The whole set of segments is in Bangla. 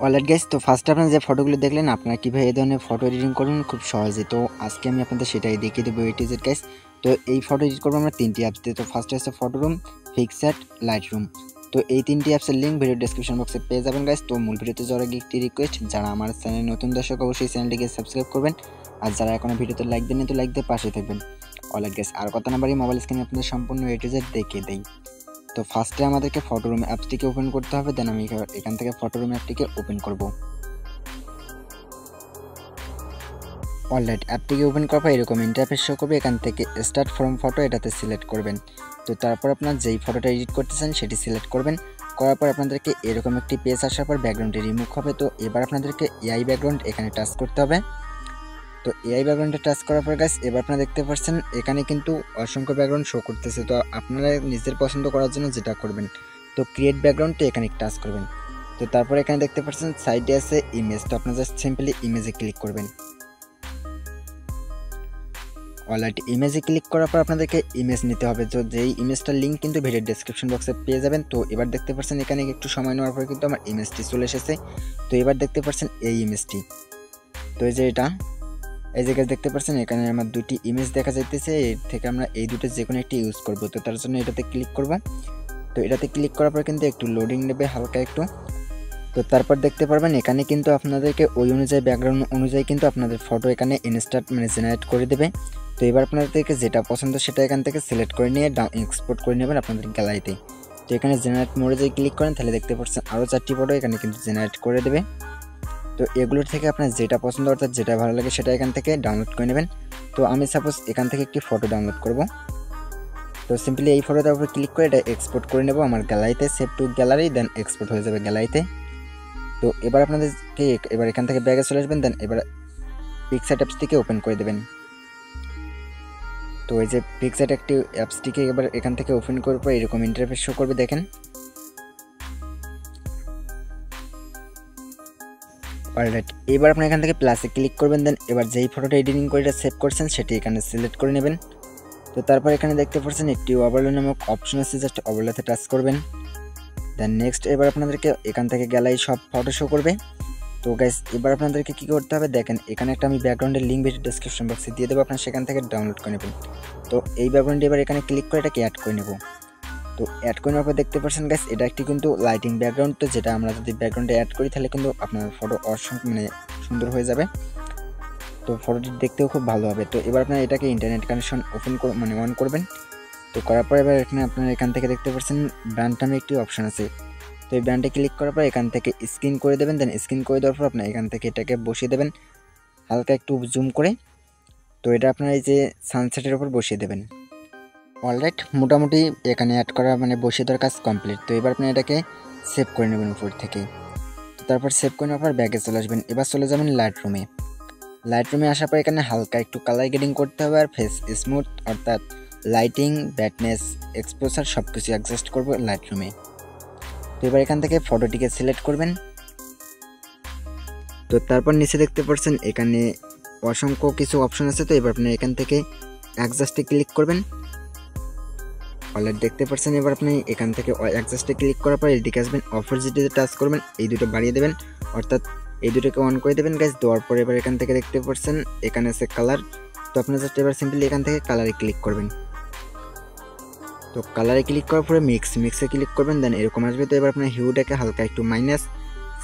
অলরাইট গাইস, তো ফার্স্টে আপনারা যে ফটোগুলো দেখলেন আপনারা কীভাবে এই ধরনের ফটো এডিটিং করবেন খুব সহজে। তো আজকে আমি আপনাদের সেটাই দেখিয়ে দেবো এ টু জেড গাইস। তো এই ফটো এডিট করবো আমরা 3টি অ্যাপস দিয়ে। তো ফার্স্টে হচ্ছে ফটোরুম, পিক্সআর্ট, লাইটরুম। তো এই 3টি অ্যাপসের লিঙ্ক ভিডিও ডেসক্রিপশন বক্সে পেয়ে যাবেন গাইস। তো মূল ভিডিওতে যাওয়ার আগে একটি রিকোয়েস্ট, যারা আমার চ্যানেলে নতুন দর্শক অবশ্যই চ্যানেলটিকে সাবস্ক্রাইব করবেন, আর যারা এখনও ভিডিওতে লাইক দেননি তো লাইক দিয়ে পাশে থাকবেন। অলরাইট গাইস, আর কথা না বাড়িয়ে মোবাইল স্ক্রিনে আপনাদের সম্পূর্ণ এ টু জেড দেখিয়ে দেই। তো ফার্স্টে আমাদেরকে ফটোরুম অ্যাপসটিকে ওপেন করতে হবে, দেন আমি এখান থেকে ফটোরুম অ্যাপটিকে ওপেন করব। অলরাইট, অ্যাপটিকে ওপেন করার পর এরকম ইন্টারফেস শো করবে। এখান থেকে স্টার্ট ফ্রম ফটো এটাতে সিলেক্ট করবেন। তো তারপর আপনার যেই ফটোটা এডিট করতেছেন সেটি সিলেক্ট করবেন। করার পর আপনাদেরকে এরকম একটি পেজ আসার পর ব্যাকগ্রাউন্ডে রিমুভ হবে। তো এবার আপনাদেরকে এআই ব্যাকগ্রাউন্ড এখানে টাচ করতে হবে। তো এআই ব্যাকগ্রাউন্ডে টাচ করার পর গাইস এবার আপনারা দেখতে পাচ্ছেন এখানে কিন্তু অসংখ্য ব্যাকগ্রাউন্ড শো করতেছে। তো আপনারা নিজের পছন্দ করার জন্য যেটা করবেন, তো ক্রিয়েট ব্যাকগ্রাউন্ডে এখানে টাচ করবেন। তো তারপর এখানে দেখতে পাচ্ছেন সাইডে আছে ইমেজ। তো আপনারা জাস্ট সিম্পলি ইমেজে ক্লিক করবেন। অলরাইট, ইমেজে ক্লিক করার পর আপনাদেরকে ইমেজ নিতে হবে। তো যেই ইমেজটার লিঙ্ক কিন্তু ভিডিও ডেসক্রিপশন বক্সে পেয়ে যাবেন। তো এবার দেখতে পাচ্ছেন এখানে একটু সময় নেওয়ার পরে কিন্তু আমার ইমেজটি চলে এসেছে। তো এবার দেখতে পাচ্ছেন এই ইমেজটি, তো এই যে এটা, এই জায়গায় দেখতে পাচ্ছেন এখানে আমার দুটি ইমেজ দেখা যাইতেছে। এর থেকে আমরা এই দুটো যে কোনো একটি ইউজ করব। তো তার জন্য এটাতে ক্লিক করব। তো এটাতে ক্লিক করার পর কিন্তু একটু লোডিং নেবে হালকা একটু। তো তারপর দেখতে পারবেন এখানে কিন্তু আপনাদেরকে ওই অনুযায়ী ব্যাকগ্রাউন্ড অনুযায়ী কিন্তু আপনাদের ফটো এখানে ইনস্ট্যান্ট জেনারেট করে দেবে। তো এবার আপনাদেরকে যেটা পছন্দ সেটা এখান থেকে সিলেক্ট করে নিয়ে এক্সপোর্ট করে নেবেন আপনাদের গ্যালারিতে। তো এখানে জেনারেট মোডে যদি ক্লিক করেন তাহলে দেখতে পাচ্ছেন আরও 4টি ফটো এখানে কিন্তু জেনারেট করে দেবে। তো এগুলোর থেকে আপনার যেটা পছন্দ অর্থাৎ যেটা ভালো লাগে সেটা এখান থেকে ডাউনলোড করে নেবেন। তো আমি সাপোজ এখান থেকে একটি ফটো ডাউনলোড করব। তো সিম্পলি এই ফটোটার উপর ক্লিক করে এটা এক্সপোর্ট করে নেব আমার গ্যালারিতে, save to gallery, then export হয়ে যাবে গ্যালারিতে। তো এবার আপনাদেরকে এবার এখান থেকে ব্যাগে চলে আসবেন, দেন এবার পিক্সআর্ট অ্যাপসটিকে ওপেন করে দেবেন। তো এই যে পিক্সআর্ট একটি অ্যাপসটিকে এবার এখান থেকে ওপেন করার পর এরকম ইন্টারফেস শো করবে, দেখেন। অলরাইট, এবার আপনি এখান থেকে প্লাসে ক্লিক করবেন, দেন এবার যেই ফটোটা এডিটিং করে এটা সেভ করছেন সেটি এখানে সিলেক্ট করে নেবেন। তো তারপর এখানে দেখতে পাচ্ছেন একটি ওভারলে নামক অপশন আছে, জাস্ট ওভারলেতে টাচ করবেন। দেন নেক্সট এবার আপনাদেরকে এখান থেকে গ্যালারি সব ফটো শো করবে। তো গাইস এবার আপনাদেরকে কী করতে হবে দেখেন, এখানে একটা আমি ব্যাকগ্রাউন্ডের লিঙ্ক ভিডিও ডেসক্রিপশন বক্সে দিয়ে দেবো, আপনার সেখান থেকে ডাউনলোড করে নেবেন। তো এই ব্যাকগ্রাউন্ডে এবার এখানে ক্লিক করে এটাকে অ্যাড করে নেব। তো অ্যাড করে নেওয়ার পর দেখতে পাচ্ছেন গাইস এটা একটি কিন্তু লাইটিং ব্যাকগ্রাউন্ড। তো যেটা আমরা যদি ব্যাকগ্রাউন্ডে অ্যাড করি তাহলে কিন্তু আপনার ফটো সুন্দর হয়ে যাবে। তো ফটোটি দেখতেও খুব ভালো হবে। তো এবার আপনার এটাকে ইন্টারনেট কানেকশন অন করবেন। তো করার পর এবার এখানে আপনারা এখান থেকে দেখতে পাচ্ছেন ব্র্যান্ড নামে একটি অপশন আছে। তো এই ব্র্যান্ডে ক্লিক করার পর এখান থেকে স্ক্রিন করে দেবেন, দেন স্ক্রিন করে দেওয়ার পর আপনার এখান থেকে এটাকে বসিয়ে দেবেন হালকা একটু জুম করে। তো এটা আপনার এই যে সানসেটের উপর বসিয়ে দেবেন। অলরাইট, মোটামুটি এখানে অ্যাড করা বসিয়ে দেওয়ার কাজ কমপ্লিট। তো এবার আপনি এটাকে সেভ করে নেবেন উপর থেকে। তো তারপর সেভ করে নেওয়ার পর ব্যাগে চলে আসবেন। এবার চলে যাবেন লাইটরুমে। লাইটরুমে আসার পর এখানে হালকা একটু কালার গ্রেডিং করতে হবে, আর ফেস স্মুথ অর্থাৎ লাইটিং, ব্রাইটনেস, এক্সপোজার সব কিছু অ্যাডজাস্ট করবো লাইটরুমে। তো এবার এখান থেকে ফটোটিকে সিলেক্ট করবেন। তো তারপর নিচে দেখতে পাচ্ছেন এখানে অসংখ্য কিছু অপশন আছে। তো এবার আপনি এখান থেকে অ্যাডজাস্টে ক্লিক করবেন। অলরেডি দেখতে পাচ্ছেন এবার আপনি এখান থেকে অ্যাডজাস্টে ক্লিক করার পর এদিকে আসবেন, অপোজিটে টাচ করবেন, এই দুটো বাড়িয়ে দেবেন অর্থাৎ এই দুটোকে অন করে দেবেন গাইস। দেওয়ার পর এবার এখান থেকে দেখতে পাচ্ছেন এখানে আছে কালার। তো আপনি জাস্ট এবার সিম্পলি এখান থেকে কালারে ক্লিক করবেন। তো কালারে ক্লিক করার পরে মিক্সে ক্লিক করবেন, দেন এরকম আসবে। তো এবার আপনার হিউটাকে হালকা একটু মাইনাস,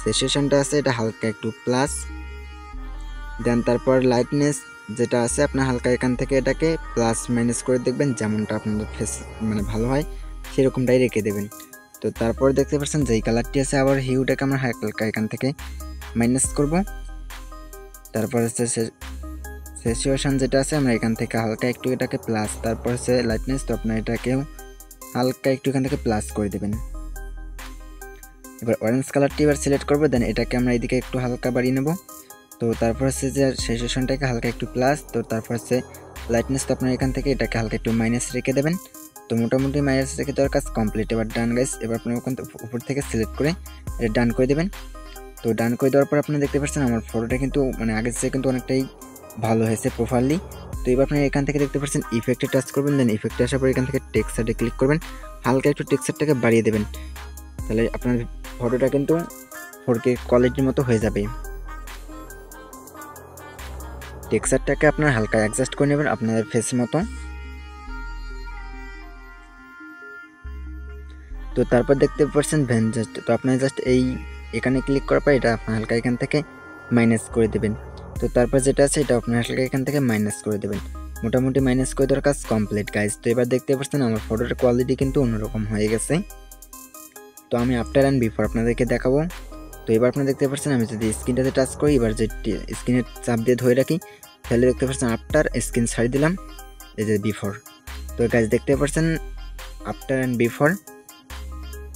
সেচুয়েশনটা আছে এটা হালকা একটু প্লাস, দেন তারপর লাইটনেস যেটা আছে আপনার হালকা এখান থেকে এটাকে প্লাস মাইনাস করে দেখবেন, যেমনটা আপনাদের ফেস ভালো হয় সেরকমটাই রেখে দেবেন। তো তারপর দেখতে পাচ্ছেন যেই কালারটি আছে আবার হিউটাকে আমরা হালকা এখান থেকে মাইনাস করব। তারপর হচ্ছে সেচুয়েশন যেটা আছে আমরা এখান থেকে হালকা একটু এটাকে প্লাস, তারপর হচ্ছে লাইটনেস, তো আপনার এটাকেও হালকা একটু এখান থেকে প্লাস করে দেবেন। এবার অরেঞ্জ কালারটি এবার সিলেক্ট করবো, দেন এটাকে আমরা এদিকে একটু হালকা বাড়িয়ে নেব। তো তারপর হচ্ছে যে সেচুয়েশনটাকে হালকা একটু প্লাস, তো তারপর হচ্ছে লাইটনেস, তো আপনার এখান থেকে এটাকে হালকা একটু মাইনাস রেখে দেবেন। তো মোটামুটি মাইনাস রেখে দেওয়ার কাজ কমপ্লিট। এবার ডান গাইস, এবার আপনার ওখান উপর থেকে সিলেক্ট করে এটা ডান করে দেবেন। তো ডান করে দেওয়ার পর আপনি দেখতে পাচ্ছেন আমার ফটোটা কিন্তু আগের চেয়ে কিন্তু অনেকটাই ভালো হয়েছে প্রপারলি। তো এবার আপনি এখান থেকে দেখতে পাচ্ছেন ইফেক্টে টাচ করবেন, দেন ইফেক্টে আসার পর এখান থেকে টেক্সচারে ক্লিক করবেন, হালকা একটু টেক্সচারটাকে বাড়িয়ে দেবেন। তাহলে আপনার ফটোটা কিন্তু 4K কোয়ালিটির মতো হয়ে যাবে। টেক্সচারটাকে আপনার হালকা অ্যাডজাস্ট করে নেবেন আপনাদের ফেসের মতো। তো তারপর দেখতে পাচ্ছেন ভ্যান জাস্ট, তো আপনার জাস্ট এখানে ক্লিক করার পর এটা আপনার হালকা এখান থেকে মাইনাস করে দেবেন। তো তারপর যেটা আছে এটা আপনার হালকা এখান থেকে মাইনাস করে দেবেন। মোটামুটি মাইনাস করে দেওয়ার কাজ কমপ্লিট গাইজ। তো এবার দেখতে পাচ্ছেন আমার ফটোর কোয়ালিটি কিন্তু অন্যরকম হয়ে গেছে। তো আমি আফটার অ্যান্ড বিফোর আপনাদেরকে দেখাবো। তো এবার আপনারা দেখতে পাচ্ছেন আমি যদি স্ক্রিনটাতে টাচ করি, এবার যে স্ক্রিনের চাপ দিয়ে ধরে রাখি, তাহলে দেখতে পাচ্ছেন আফটার স্ক্রিন ছাড়ি দিলাম, এই যে বিফোর। তো গাইজ দেখতে পাচ্ছেন আফটার অ্যান্ড বিফোর।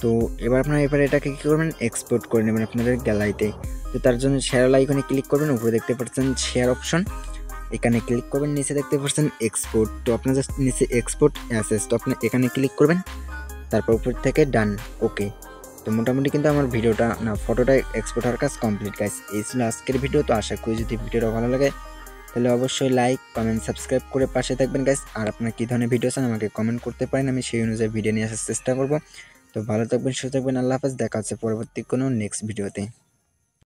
তো এবার আপনারা এটাকে কী করবেন, এক্সপোর্ট করে নেবেন আপনাদের গ্যালারিতে। তো তার জন্য শেয়ার আইকনে ক্লিক করবেন, উপরে দেখতে পাচ্ছেন শেয়ার অপশন, এখানে ক্লিক করবেন, নিচে দেখতে পাচ্ছেন এক্সপোর্ট। তো আপনার জাস্ট নিচে এক্সপোর্ট অ্যাসেস, তো আপনি এখানে ক্লিক করবেন, তারপর উপর থেকে ডান, ওকে। তো মোটামুটি কিন্তু আমার ফটোটা এক্সপোর্ট হওয়ার কাজ কমপ্লিট গাইস। এই ছিল আজকের ভিডিও। তো আশা করি যদি ভিডিওটা ভালো লাগে তাহলে অবশ্যই লাইক, কমেন্ট, সাবস্ক্রাইব করে পাশে থাকবেন গাইস। আর আপনার কী ধরনের ভিডিও চান আমাকে কমেন্ট করতে পারেন, আমি সেই অনুযায়ী ভিডিও নিয়ে আসার চেষ্টা করব। তো ভালো থাকবেন, সুস্থ থাকবেন, আল্লাহ হাফেজ। দেখা হচ্ছে পরবর্তী কোনো নেক্সট ভিডিওতে।